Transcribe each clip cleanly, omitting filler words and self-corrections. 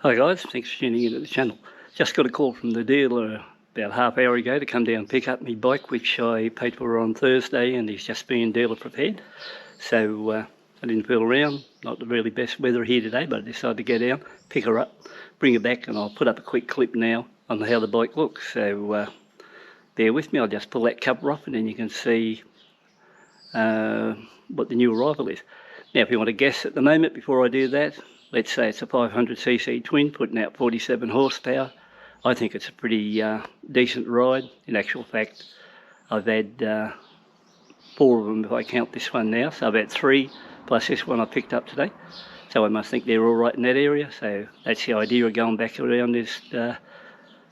Hi guys, thanks for tuning into the channel. Just got a call from the dealer about half hour ago to come down and pick up my bike, which I paid for on Thursday, and he's just been dealer prepared. So I didn't fool around, not the really best weather here today, but I decided to go down, pick her up, bring her back, and I'll put up a quick clip now on how the bike looks. So bear with me, I'll just pull that cover off and then you can see what the new arrival is. Now if you want to guess at the moment before I do that, let's say it's a 500cc twin putting out 47 horsepower. I think it's a pretty decent ride. In actual fact, I've had 4 of them if I count this one now. So I've had 3 plus this one I picked up today. So I must think they're all right in that area. So that's the idea of going back around this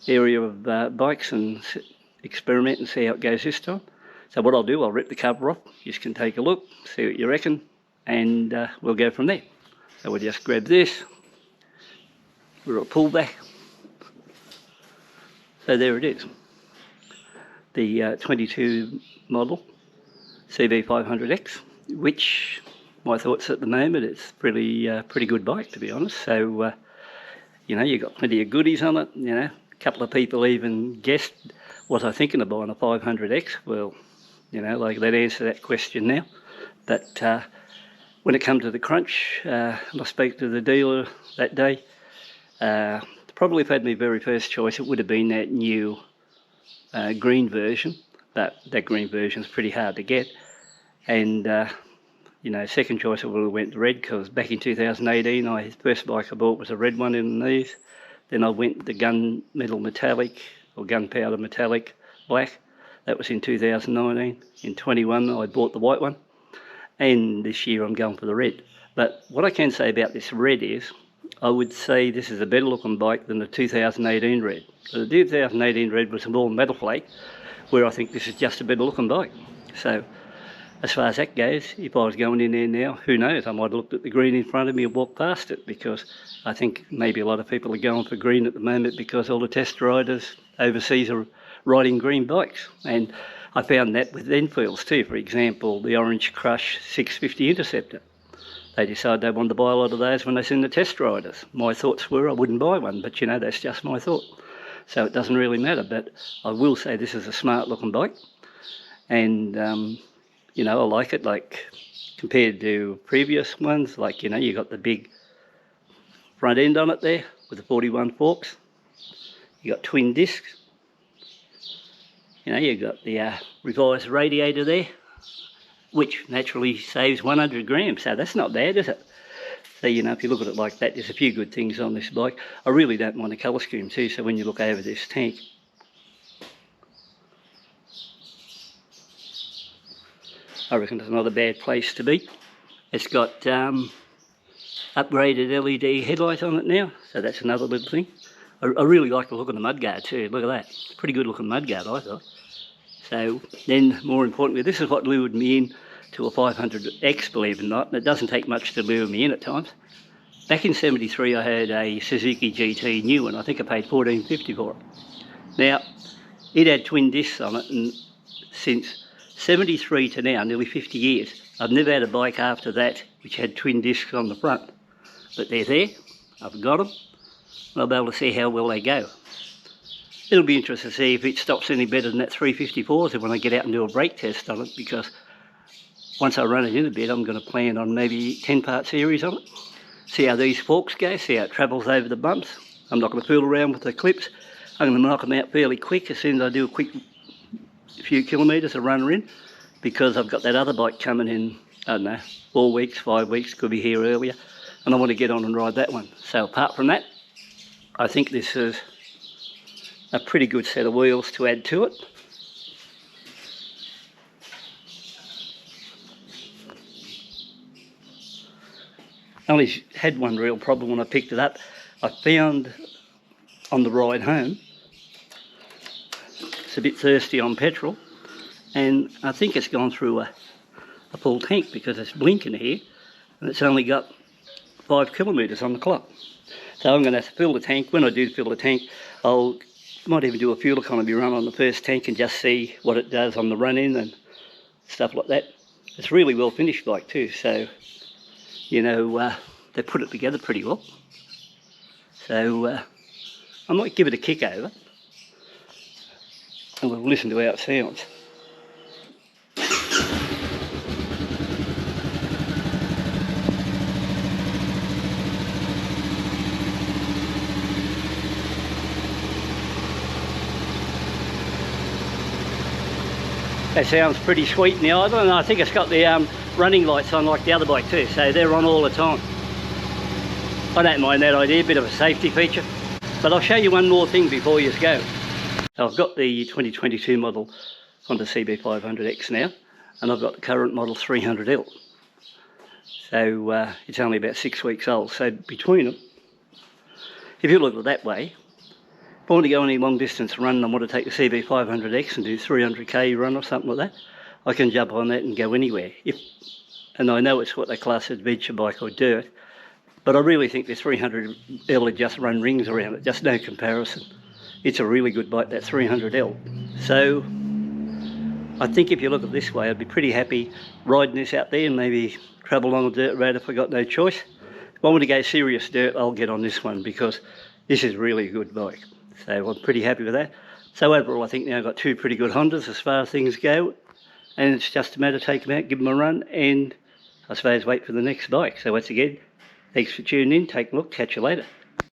area of bikes and experiment and see how it goes this time. So what I'll do, I'll rip the cover off. You can take a look, see what you reckon, and we'll go from there. So we'll just grab this, we'll pull back. So there it is, the 22 model CB500X, which my thoughts at the moment, it's pretty good bike, to be honest. So you know, you've got plenty of goodies on it. You know, a couple of people even guessed, was I thinking of buying a 500X? Well, you know, like that answer that question now. But when it comes to the crunch, I spoke to the dealer that day. Probably if I had my very first choice, it would have been that new green version, but that green version is pretty hard to get. And you know, second choice I would have went red, because back in 2018, the first bike I bought was a red one in these. Then I went the gunmetal metallic or gunpowder metallic black. That was in 2019. In 21, I bought the white one. And this year I'm going for the red. But what I can say about this red is, I would say this is a better looking bike than the 2018 red. So the 2018 red was more metal flake, where I think this is just a better looking bike. So as far as that goes, if I was going in there now, who knows, I might have looked at the green in front of me and walked past it, because I think maybe a lot of people are going for green at the moment because all the test riders overseas are riding green bikes. And I found that with Enfields too. For example, the Orange Crush 650 Interceptor. They decided they wanted to buy a lot of those when they seen the test riders. My thoughts were I wouldn't buy one, but you know, that's just my thought. So it doesn't really matter, but I will say this is a smart looking bike. And you know, I like it, like compared to previous ones, like, you know, you got the big front end on it there with the 41 forks. You got twin discs. You know, you've got the revised radiator there, which naturally saves 100 grams, so that's not bad, is it? So, you know, if you look at it like that, there's a few good things on this bike. I really don't mind the colour scheme too, so when you look over this tank, I reckon it's not a bad place to be. It's got upgraded LED headlight on it now, so that's another little thing. I really like the look of the Mudguard too, look at that. It's a pretty good looking Mudguard, I thought. So then, more importantly, this is what lured me in to a 500X, believe it or not, and it doesn't take much to lure me in at times. Back in '73 I had a Suzuki GT new one, I think I paid $14.50 for it. Now, it had twin discs on it, and since '73 to now, nearly 50 years, I've never had a bike after that which had twin discs on the front. But they're there, I've got them, and I'll be able to see how well they go. It'll be interesting to see if it stops any better than that 354s when I get out and do a brake test on it, because once I run it in a bit, I'm going to plan on maybe 10-part series on it. See how these forks go, see how it travels over the bumps. I'm not going to fool around with the clips. I'm going to knock them out fairly quick as soon as I do a quick few kilometres of runner in, because I've got that other bike coming in, I don't know, 4 weeks, 5 weeks, could be here earlier, and I want to get on and ride that one. So apart from that, I think this is a pretty good set of wheels to add to it. I only had one real problem when I picked it up. I found on the ride home, it's a bit thirsty on petrol, and I think it's gone through a full tank, because it's blinking here and it's only got 5 kilometres on the clock. So I'm going to have to fill the tank. When I do fill the tank, might even do a fuel economy run on the first tank and just see what it does on the run in and stuff like that. It's really well finished bike too, so you know, they put it together pretty well. So I might give it a kick over and we'll listen to how it sounds. That sounds pretty sweet in the idle, and I think it's got the running lights on like the other bike too, so they're on all the time. I don't mind that idea, a bit of a safety feature. But I'll show you one more thing before you go. I've got the 2022 model Honda CB500X now, and I've got the current model 300L. So it's only about 6 weeks old, so between them, if you look at it that way, if I want to go any long distance run and I want to take the CB500X and do 300k run or something like that, I can jump on that and go anywhere. And I know it's what they class as adventure bike or dirt, but I really think the 300L would just run rings around it, just no comparison. It's a really good bike, that 300L. So I think if you look at it this way, I'd be pretty happy riding this out there and maybe travel along a dirt road if I got no choice. If I want to go serious dirt, I'll get on this one because this is really a good bike. So I'm pretty happy with that. So overall, I think now I've got 2 pretty good Hondas as far as things go. And it's just a matter of taking them out, give them a run, and I suppose wait for the next bike. So once again, thanks for tuning in. Take a look. Catch you later.